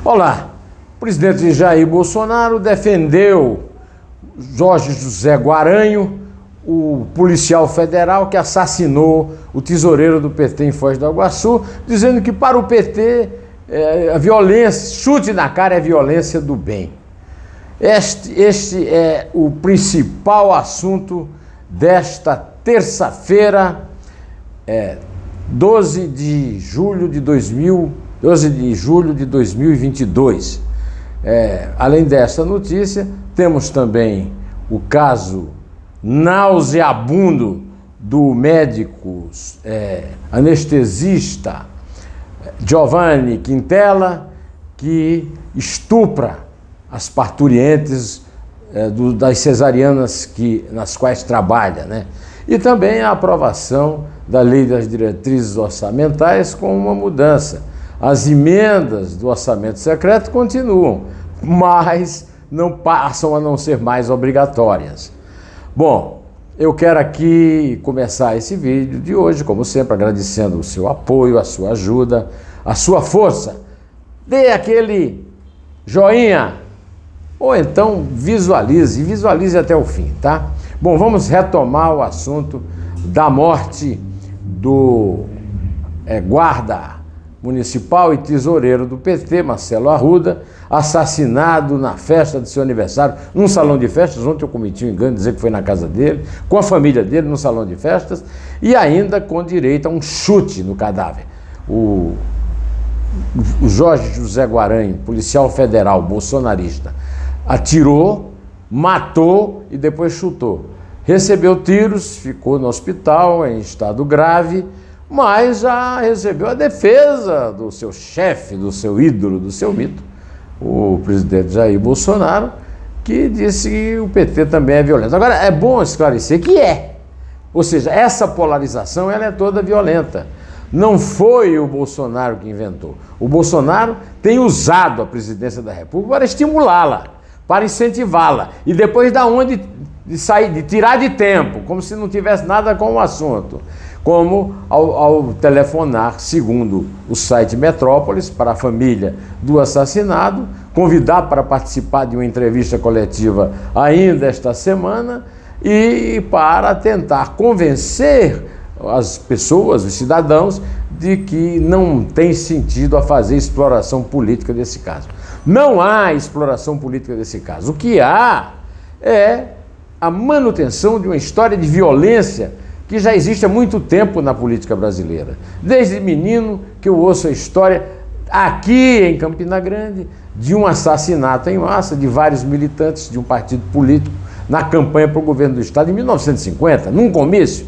Olá, o presidente Jair Bolsonaro defendeu Jorge José Guaranho, o policial federal que assassinou o tesoureiro do PT em Foz do Iguaçu, dizendo que para o PT a violência, chute na cara é violência do bem. Este é o principal assunto desta terça-feira, 12 de julho de 2022. Além desta notícia, temos também o caso nauseabundo do médico anestesista Giovanni Quintela, que estupra as parturientes das cesarianas nas quais trabalha, né? E também a aprovação da Lei das Diretrizes Orçamentais com uma mudança. As emendas do orçamento secreto continuam, mas não passam a não ser mais obrigatórias. Bom, eu quero aqui começar esse vídeo de hoje, como sempre, agradecendo o seu apoio, a sua ajuda, a sua força. Dê aquele joinha, ou então visualize até o fim, tá? Bom, vamos retomar o assunto da morte do guarda municipal e tesoureiro do PT, Marcelo Arruda, assassinado na festa de seu aniversário, num salão de festas. Ontem eu cometi um engano de dizer que foi na casa dele, com a família dele, num salão de festas, e ainda com direito a um chute no cadáver. O Jorge José Guaranho, policial federal bolsonarista, atirou, matou e depois chutou. Recebeu tiros, ficou no hospital em estado grave, mas já recebeu a defesa do seu chefe, do seu ídolo, do seu mito, o presidente Jair Bolsonaro, que disse que o PT também é violento. Agora, é bom esclarecer que ou seja, essa polarização ela é toda violenta. Não foi o Bolsonaro que inventou. O Bolsonaro tem usado a presidência da República para estimulá-la, para incentivá-la, e depois da onde de tirar de tempo, como se não tivesse nada com o assunto. Como ao telefonar, segundo o site Metrópolis, para a família do assassinado, convidar para participar de uma entrevista coletiva ainda esta semana e para tentar convencer as pessoas, os cidadãos, de que não tem sentido a fazer exploração política desse caso. Não há exploração política desse caso. O que há é a manutenção de uma história de violência que já existe há muito tempo na política brasileira. Desde menino que eu ouço a história, aqui em Campina Grande, de um assassinato em massa de vários militantes de um partido político na campanha para o governo do Estado em 1950, num comício.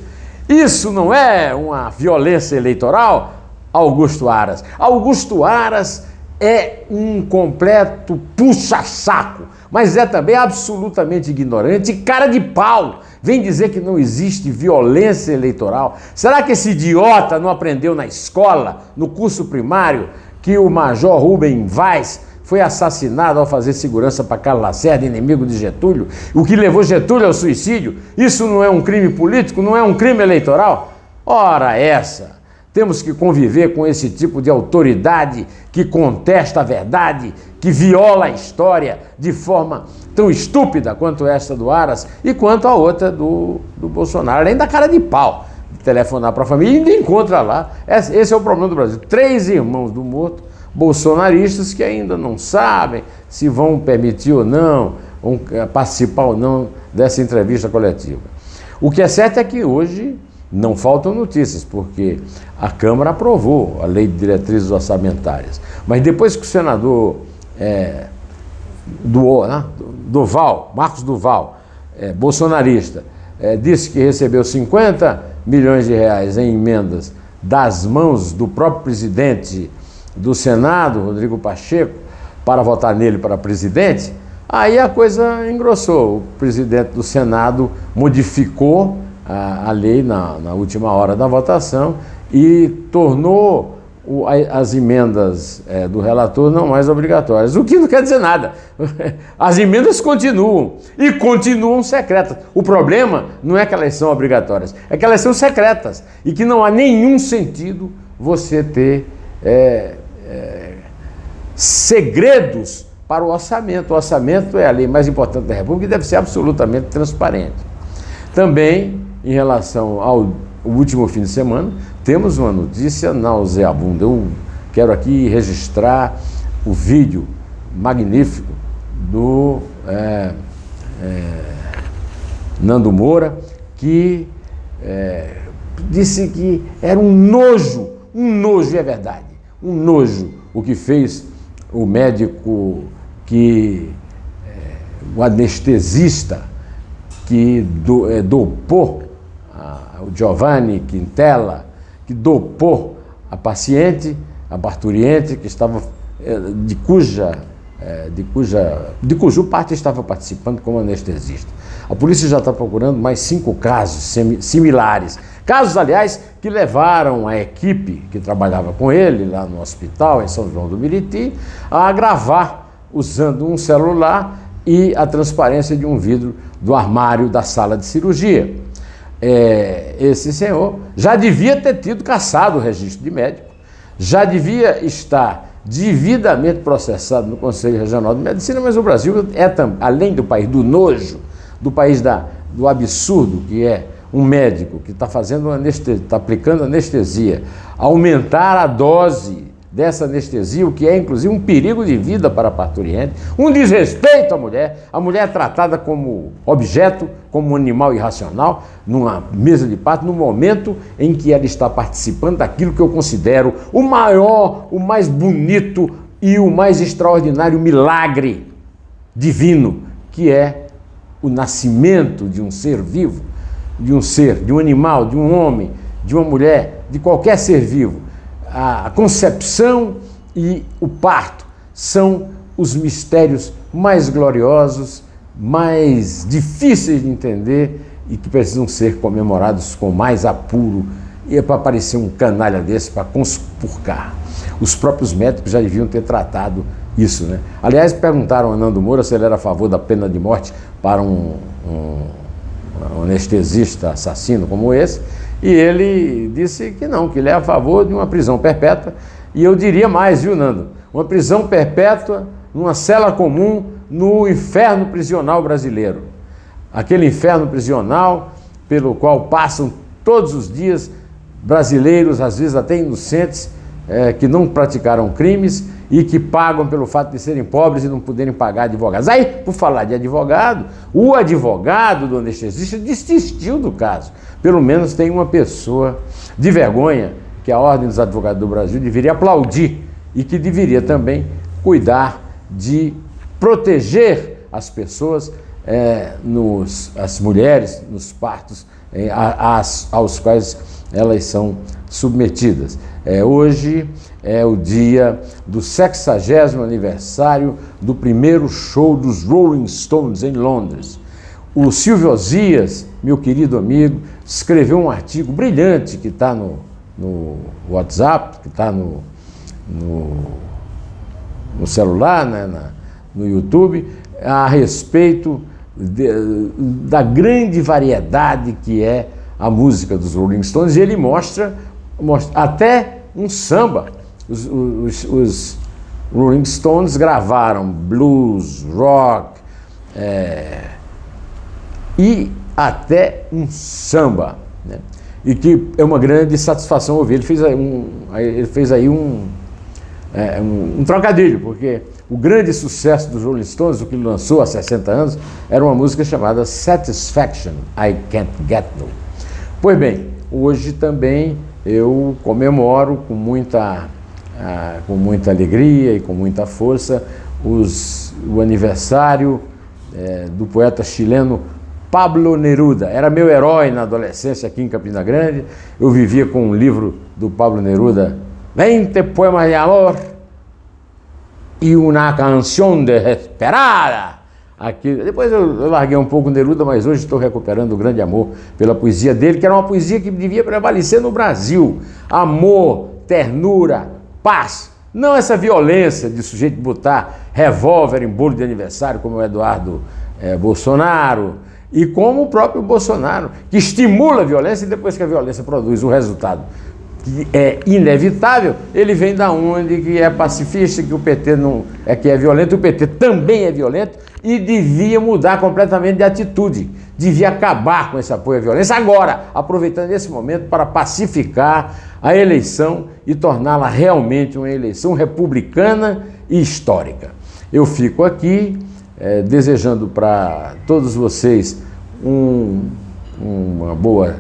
Isso não é uma violência eleitoral? Augusto Aras. Augusto Aras é um completo puxa-saco, mas é também absolutamente ignorante e cara de pau. Vem dizer que não existe violência eleitoral. Será que esse idiota não aprendeu na escola, no curso primário, que o Major Rubem Vaz foi assassinado ao fazer segurança para Carlos Lacerda, inimigo de Getúlio, o que levou Getúlio ao suicídio? Isso não é um crime político? Não é um crime eleitoral? Ora essa! Temos que conviver com esse tipo de autoridade que contesta a verdade, que viola a história de forma tão estúpida quanto esta do Aras e quanto a outra do Bolsonaro. Além da cara de pau, de telefonar para a família e ainda encontra lá. Esse é o problema do Brasil. 3 irmãos do morto, bolsonaristas, que ainda não sabem se vão permitir ou não, vão participar ou não dessa entrevista coletiva. O que é certo é que hoje não faltam notícias, porque a Câmara aprovou a Lei de Diretrizes Orçamentárias. Mas depois que o senador Marcos Duval, bolsonarista, disse que recebeu 50 milhões de reais em emendas das mãos do próprio presidente do Senado, Rodrigo Pacheco, para votar nele para presidente, aí a coisa engrossou. O presidente do Senado modificou a lei na última hora da votação e tornou as emendas do relator não mais obrigatórias, o que não quer dizer nada. As emendas continuam e continuam secretas. O problema não é que elas são obrigatórias, é que elas são secretas e que não há nenhum sentido você ter segredos para o orçamento. O orçamento é a lei mais importante da República e deve ser absolutamente transparente. Também, em relação ao último fim de semana, temos uma notícia nauseabunda. Eu quero aqui registrar o vídeo magnífico do Nando Moura, que disse que era um nojo, é verdade, um nojo o que fez o médico, o anestesista que dopou, o Giovanni Quintela, que dopou a paciente, a parturiente, que estava, de cujo parte estava participando como anestesista. A polícia já está procurando mais 5 casos similares. Casos, aliás, que levaram a equipe que trabalhava com ele lá no hospital, em São João do Meriti, a gravar usando um celular e a transparência de um vidro do armário da sala de cirurgia. Esse senhor já devia ter tido cassado o registro de médico, já devia estar devidamente processado no Conselho Regional de Medicina, mas o Brasil além do país do nojo, do país do absurdo, que é um médico que está aplicando anestesia, aumentar a dose dessa anestesia, o que é inclusive um perigo de vida para a parturiente, um desrespeito à mulher. A mulher é tratada como objeto, como um animal irracional, numa mesa de parto, no momento em que ela está participando daquilo que eu considero o maior, o mais bonito e o mais extraordinário milagre divino, que é o nascimento de um ser vivo, de um animal, de um homem, de uma mulher, de qualquer ser vivo. A concepção e o parto são os mistérios mais gloriosos, mais difíceis de entender e que precisam ser comemorados com mais apuro. E é para aparecer um canalha desse para conspurcar. Os próprios médicos já deviam ter tratado isso, né? Aliás, perguntaram a Nando Moura se ele era a favor da pena de morte para um anestesista assassino como esse, e ele disse que não, que ele é a favor de uma prisão perpétua. E eu diria mais, viu, Nando? Uma prisão perpétua numa cela comum no inferno prisional brasileiro. Aquele inferno prisional pelo qual passam todos os dias brasileiros, às vezes até inocentes, que não praticaram crimes e que pagam pelo fato de serem pobres e não poderem pagar advogados. Aí, por falar de advogado, o advogado do anestesista desistiu do caso. Pelo menos tem uma pessoa de vergonha que a Ordem dos Advogados do Brasil deveria aplaudir e que deveria também cuidar de proteger as pessoas, as mulheres, nos partos aos quais elas são submetidas. Hoje é o dia do 60º aniversário do primeiro show dos Rolling Stones em Londres. O Silvio Osias, meu querido amigo, escreveu um artigo brilhante que está no WhatsApp, que está no celular, né, no YouTube, a respeito da grande variedade que é a música dos Rolling Stones, e ele mostra até um samba. Os Rolling Stones gravaram blues, rock, e até um samba, né? E que é uma grande satisfação ouvir. Ele fez aí um trocadilho, porque o grande sucesso dos Rolling Stones, o que ele lançou há 60 anos, era uma música chamada Satisfaction, I Can't Get No. Pois bem, hoje também eu comemoro com muita alegria e com muita força o aniversário do poeta chileno Pablo Neruda. Era meu herói na adolescência aqui em Campina Grande. Eu vivia com um livro do Pablo Neruda, 20 poemas de amor e uma canção desesperada. Depois eu larguei um pouco o Neruda, mas hoje estou recuperando o grande amor pela poesia dele, que era uma poesia que devia prevalecer no Brasil. Amor, ternura, paz. Não essa violência de sujeito botar revólver em bolo de aniversário, como o Eduardo Bolsonaro, e como o próprio Bolsonaro, que estimula a violência e depois que a violência produz o resultado que é inevitável, ele vem da onde que é pacifista, que o PT não é que é violento, o PT também é violento e devia mudar completamente de atitude, devia acabar com esse apoio à violência agora, aproveitando esse momento para pacificar a eleição e torná-la realmente uma eleição republicana e histórica. Eu fico aqui desejando para todos vocês uma boa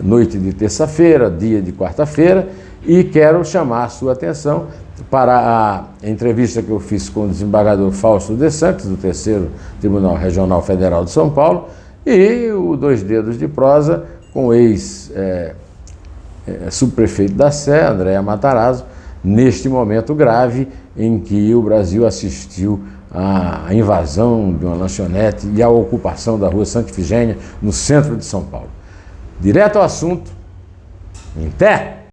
noite de terça-feira, dia de quarta-feira, e quero chamar a sua atenção para a entrevista que eu fiz com o desembargador Fausto de Santos, do 3º Tribunal Regional Federal de São Paulo, e o Dois Dedos de Prosa com o ex-subprefeito da Sé, Andréa Matarazzo, neste momento grave em que o Brasil assistiu à invasão de uma lanchonete e à ocupação da rua Santa Ifigênia, no centro de São Paulo. Direto ao assunto, em pé!